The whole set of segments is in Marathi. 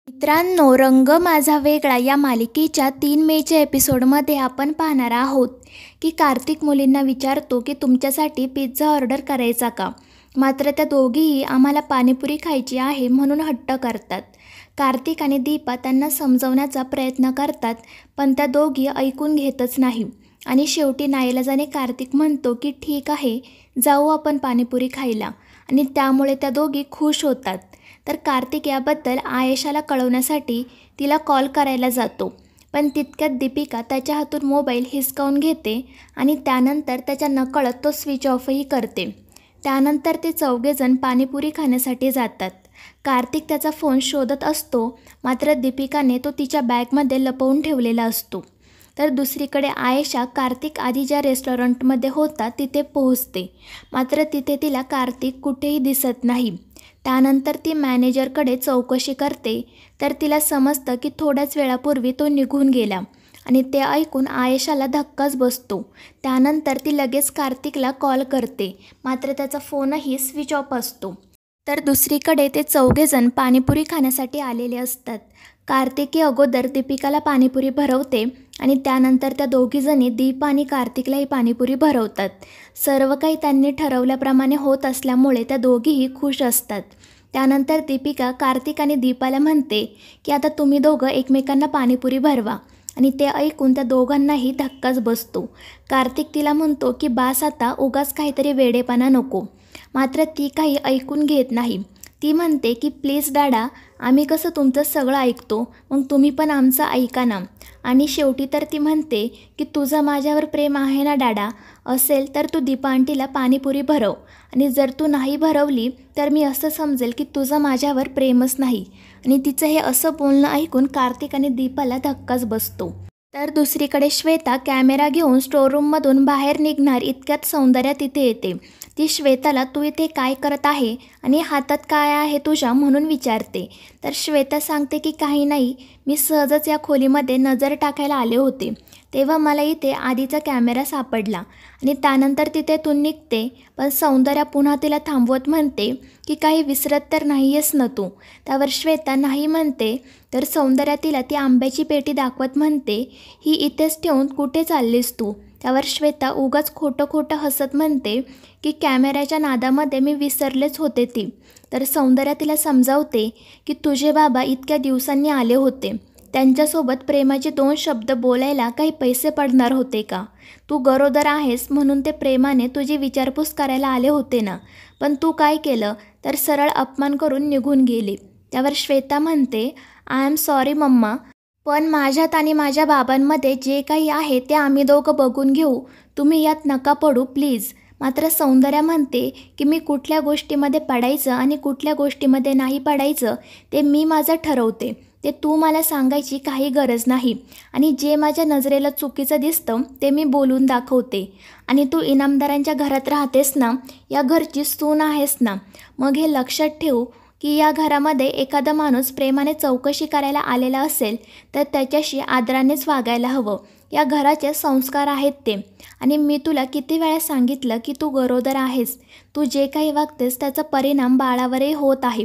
मित्रांनो, रंग माझा वेगळा या मालिकेच्या 3 मेच्या एपिसोडमध्ये आपण पाहणार आहोत की कार्तिक मुलींना विचारतो की तुमच्यासाठी पिझ्झा ऑर्डर करायचा का. मात्र त्या दोघीही आम्हाला पाणीपुरी खायची आहे म्हणून हट्ट करतात. कार्तिक आणि दीपा त्यांना समजवण्याचा प्रयत्न करतात, पण त्या दोघी ऐकून घेतच नाही. आणि शेवटी नाईलाजाने कार्तिक म्हणतो की ठीक आहे, जाऊ आपण पाणीपुरी खायला. आणि त्यामुळे त्या दोघी खुश होतात. तर कार्तिक याबद्दल आयेशाला कळवण्यासाठी तिला कॉल करायला जातो, पण तितक्यात दीपिका त्याच्या हातून मोबाईल हिसकावून घेते आणि त्यानंतर त्याच्या नकळत तो स्विच ऑफही करते. त्यानंतर ते चौघेजण पाणीपुरी खाण्यासाठी जातात. कार्तिक त्याचा फोन शोधत असतो, मात्र दीपिकाने तो तिच्या बॅगमध्ये लपवून ठेवलेला असतो. तर दुसरीकडे आयेशा कार्तिक आधी ज्या रेस्टॉरंटमध्ये होता तिथे पोहोचते, मात्र तिथे तिला कार्तिक कुठेही दिसत नाही. त्यानंतर ती मॅनेजरकडे चौकशी करते, तर तिला समजतं की थोड्याच वेळापूर्वी तो निघून गेला. आणि ते ऐकून आयेशाला धक्काच बसतो. त्यानंतर ती लगेच कार्तिकला कॉल करते, मात्र त्याचा फोनही स्विच ऑफ असतो. तर दुसरीकडे ते चौघेजण पाणीपुरी खाण्यासाठी आलेले असतात. कार्तिकी अगोदर दीपिकाला पाणीपुरी भरवते आणि त्यानंतर त्या दोघीजणी दीपा आणि कार्तिकलाही पाणीपुरी भरवतात. सर्व काही त्यांनी ठरवल्याप्रमाणे होत असल्यामुळे त्या दोघीही खुश असतात. त्यानंतर दीपिका कार्तिक आणि दीपाला म्हणते की आता तुम्ही दोघं एकमेकांना पाणीपुरी भरवा. आणि ते ऐकून त्या दोघांनाही धक्काच बसतो. कार्तिक तिला म्हणतो की बास आता, उगाच काहीतरी वेडेपणा नको. मात्र ती काही ऐकून घेत नाही. ती म्हणते की प्लीज डॅडा, आम्ही कसं तुमचं सगळं ऐकतो, मग तुम्ही पण आमचं ऐका ना. आणि शेवटी तर ती म्हणते की तुझं माझ्यावर प्रेम आहे ना डॅडा, असेल तर तू दीपा आंटीला पाणीपुरी भरव, आणि जर तू नाही भरवली तर मी असं समजेल की तुझं माझ्यावर प्रेमच नाही. आणि तिचं हे असं बोलणं ऐकून कार्तिक आणि दीपाला धक्काच बसतो. तर दुसरीकडे श्वेता कॅमेरा घेऊन स्टोअररूममधून बाहेर निघणार इतक्यात सौंदर्या तिथे येते. ती श्वेताला तू इथे काय करत आहे आणि हातात काय आहे तुझ्या म्हणून विचारते. तर श्वेता सांगते की काही नाही, मी सहजच या खोलीमध्ये नजर टाकायला आले होते, तेव्हा मला इथे आधीचा कॅमेरा सापडला आणि त्यानंतर तिथेतून निघते. पण सौंदर्या पुन्हा तिला थांबवत म्हणते की काही विसरत तर नाही आहेस ना तू. त्यावर श्वेता नाही म्हणते. तर सौंदर्या तिला ती आंब्याची पेटी दाखवत म्हणते, ही इथेच ठेवून कुठे चाललीस तू. त्यावर श्वेता उगाच खोटं खोटं हसत म्हणते की कॅमेऱ्याच्या नादामध्ये मी विसरलेच होते ती. तर सौंदर्या तिला समजावते की तुझे बाबा इतक्या दिवसांनी आले होते, त्यांच्यासोबत प्रेमाचे 2 शब्द बोलायला काही पैसे पडणार होते का. तू गरोदर आहेस म्हणून ते प्रेमाने तुझी विचारपूस करायला आले होते ना, पण तू काय केलं तर सरळ अपमान करून निघून गेले. त्यावर श्वेता म्हणते, आय एम सॉरी मम्मा, पण माझ्यात आणि माझ्या बाबांमध्ये जे काही आहे ते आम्ही दोघं बघून घेऊ, तुम्ही यात नका पडू प्लीज. मात्र सौंदर्या म्हणते की मी कुठल्या गोष्टीमध्ये पडायचं आणि कुठल्या गोष्टीमध्ये नाही पडायचं ते मी माझं ठरवते, ते तू मला सांगायची काही गरज नाही. आणि जे माझ्या नजरेला चुकीचं दिसतं ते मी बोलून दाखवते. आणि तू इनामदारांच्या घरात राहतेस ना, या घरची सून आहेस ना, मग हे लक्षात ठेवू की या घरामध्ये एखादा माणूस प्रेमाने चौकशी करायला आलेला असेल तर त्याच्याशी आदरानेच वागायला हवं. या घराचे संस्कार आहेत ते. आणि मी तुला किती वेळा सांगितलं की तू गरोदर आहेस, तू जे काही वागतेस त्याचा परिणाम बाळावरही होत आहे.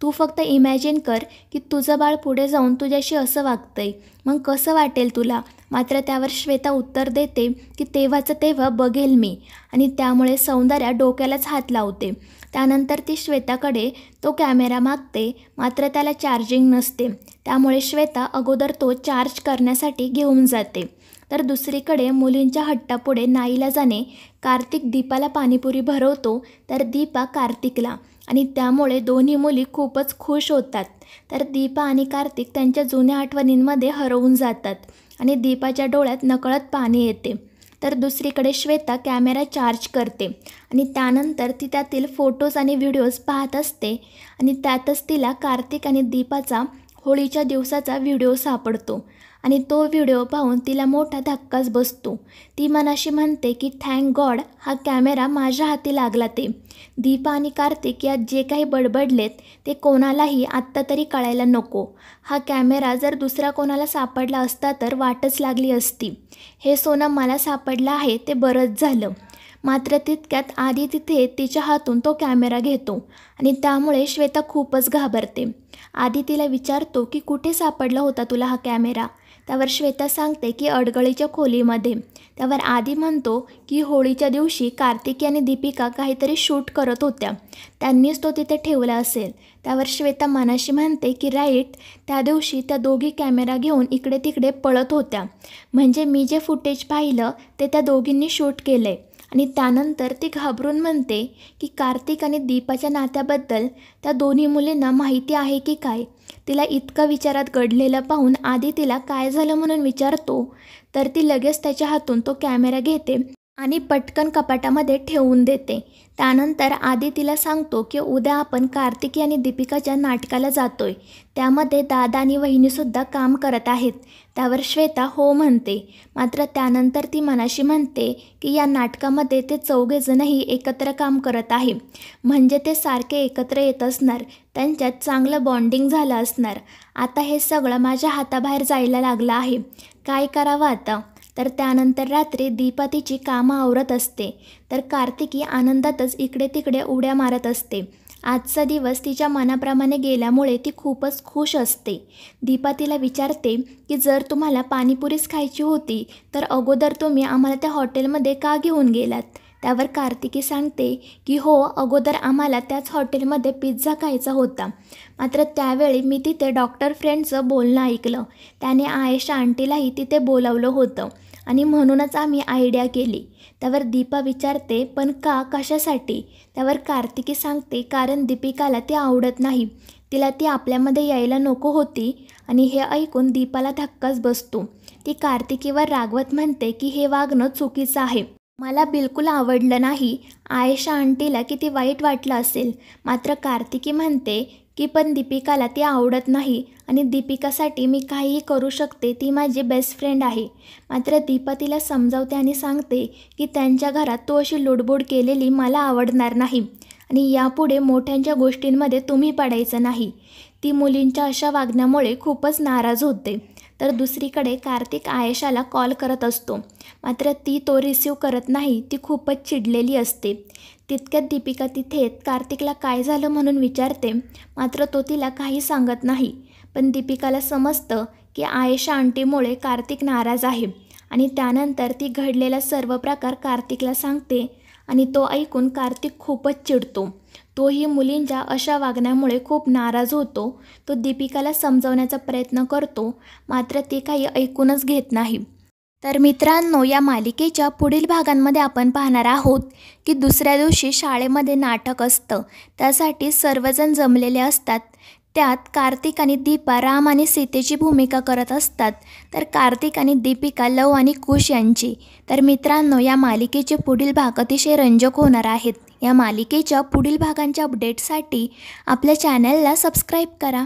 तू फक्त इमॅजिन कर की तुझं बाळ पुढे जाऊन तुझ्याशी असं वागतंय, मग कसं वाटेल तुला. मात्र त्यावर श्वेता उत्तर देते की तेव्हाचं तेव्हा बघेल मी. आणि त्यामुळे सौंदर्या डोक्यालाच हात लावते. त्यानंतर ती श्वेताकडे तो कॅमेरा मागते, मात्र त्याला चार्जिंग नसते. त्यामुळे श्वेता अगोदर तो चार्ज करण्यासाठी घेऊन जाते. तर दुसरीकडे मुलींच्या हट्टापुढे नाईलाजाने कार्तिक दीपाला पाणीपुरी भरवतो, तर दीपा कार्तिकला. आणि त्यामुळे दोन्ही मुली खूपच खुश होतात. तर दीपा आणि कार्तिक त्यांच्या जुन्या आठवणींमध्ये हरवून जातात आणि दीपाच्या डोळ्यात नकळत पाणी येते. तर दुसरीकडे श्वेता कॅमेरा चार्ज करते आणि त्यानंतर ती त्यातील फोटोज आणि व्हिडिओज पाहत असते. आणि त्यातच तिला कार्तिक आणि दीपाचा होळीच्या दिवसाचा व्हिडिओ सापडतो आणि तो व्हिडिओ पाहून तिला मोठा धक्काच बसतो. ती मनाशी म्हणते की थँक गॉड हा कॅमेरा माझ्या हाती लागला. ते दीपा आणि कार्तिक यात जे काही बडबडलेत ते कोणालाही आत्ता तरी कळायला नको. हा कॅमेरा जर दुसरा कोणाला सापडला असता तर वाटच लागली असती. हे सोनं मला सापडलं आहे ते बरंच झालं. मात्र तितक्यात आधी तिथे तिच्या हातून तो कॅमेरा घेतो आणि त्यामुळे श्वेता खूपच घाबरते. आधी तिला विचारतो की कुठे सापडला होता तुला हा कॅमेरा. त्यावर श्वेता सांगते की अडगळीच्या खोलीमध्ये. त्यावर आधी म्हणतो की होळीच्या दिवशी कार्तिकी आणि दीपिका काहीतरी शूट करत होत्या, त्यांनीच तो तिथे ठेवला असेल. त्यावर श्वेता मनाशी म्हणते की राईट, त्या दिवशी त्या दोघी कॅमेरा घेऊन इकडे तिकडे पळत होत्या, म्हणजे मी जे फुटेज पाहिलं ते त्या दोघींनी शूट केलं आहे. आणि त्यानंतर ती घाबरून म्हणते की कार्तिक आणि दीपाच्या नात्याबद्दल त्या दोन्ही मुलींना माहिती आहे की काय. तिला इतकं विचारात गडलेलं पाहून आधी तिला काय झालं म्हणून विचारतो, तर ती लगेच त्याच्या हातून तो कॅमेरा घेते आणि पटकन कपाटामध्ये ठेवून देते. त्यानंतर आधी तिला सांगतो की उद्या आपण कार्तिकी आणि दीपिकाच्या नाटकाला जातोय, त्यामध्ये दादा आणि वहिनीसुद्धा काम करत आहेत. त्यावर श्वेता हो म्हणते. मात्र त्यानंतर ती मनाशी म्हणते की या नाटकामध्ये ते चौघेजणही एकत्र काम करत आहे, म्हणजे ते सारखे एकत्र येत असणार, त्यांच्यात चांगलं बॉन्डिंग झालं असणार. आता हे सगळं माझ्या हाताबाहेर जायला लागलं आहे, काय करावं आता. तर त्यानंतर रात्री दीपा तिची कामं आवरत असते, तर कार्तिकी आनंदातच इकडे तिकडे उड्या मारत असते. आजचा दिवस तिच्या मनाप्रमाणे गेल्यामुळे ती खूपच खुश असते. दीपा तिला विचारते की जर तुम्हाला पाणीपुरीच खायची होती तर अगोदर तुम्ही आम्हाला त्या हॉटेलमध्ये का घेऊन गेलात. त्यावर कार्तिकी सांगते की हो, अगोदर आम्हाला त्याच हॉटेलमध्ये पिझ्झा खायचा होता, मात्र त्यावेळी मी तिथे डॉक्टर फ्रेंडचं बोलणं ऐकलं, त्याने आयेशा आंटीलाही तिथे बोलावलं होतं आणि म्हणूनच आम्ही आयडिया केली. त्यावर दीपा विचारते पण का, कशासाठी. त्यावर कार्तिकी सांगते कारण दीपिकाला ती आवडत नाही, तिला ती आपल्यामध्ये यायला नको होती. आणि हे ऐकून दीपाला धक्काच बसतो. ती कार्तिकीवर रागवत म्हणते की हे वागणं चुकीचं आहे, मला बिलकुल आवडलं नाही. आयेशा आंटीला किती वाईट वाटलं असेल. मात्र कार्तिकी म्हणते की पण दीपिकाला ती आवडत नाही आणि दीपिकासाठी मी काहीही करू शकते, ती माझी बेस्ट फ्रेंड आहे. मात्र दीपा तिला समजावते आणि सांगते की त्यांच्या घरात तू अशी लुडबुड केलेली मला आवडणार नाही आणि यापुढे मोठ्यांच्या गोष्टींमध्ये तुम्ही पडायचं नाही. ती मुलींच्या अशा वागण्यामुळे खूपच नाराज होते. तर दुसरीकडे कार्तिक आयेशाला कॉल करत असतो, मात्र ती तो रिसीव करत नाही, ती खूपच चिडलेली असते. तितक्यात दीपिका तिथे कार्तिकला काय झालं म्हणून विचारते, मात्र तो तिला काही सांगत नाही. पण दीपिकाला समजतं की आयेशा आंटीमुळे कार्तिक नाराज आहे आणि त्यानंतर ती घडलेला सर्व प्रकार कार्तिकला सांगते आणि तो ऐकून कार्तिक खूपच चिडतो. तोही मुलींच्या अशा वागण्यामुळे खूप नाराज होतो. तो दीपिकाला समजावण्याचा प्रयत्न करतो, मात्र ती काही ऐकूनच घेत नाही. तर मित्रांनो, या मालिकेच्या पुढील भागांमध्ये आपण पाहणार आहोत की दुसऱ्या दिवशी शाळेमध्ये नाटक असतं, त्यासाठी सर्वजण जमलेले असतात. त्यात कार्तिक आणि दीपा राम आणि सीतेची भूमिका करत असतात, तर कार्तिक आणि दीपिका लव आणि कुश यांची. तर मित्रांनो, या मालिकेचे पुढील भाग अतिशय रंजक होणार आहेत. या मालिकेच्या पुढील भागांच्या अपडेटसाठी आपल्या चॅनलला सबस्क्राईब करा.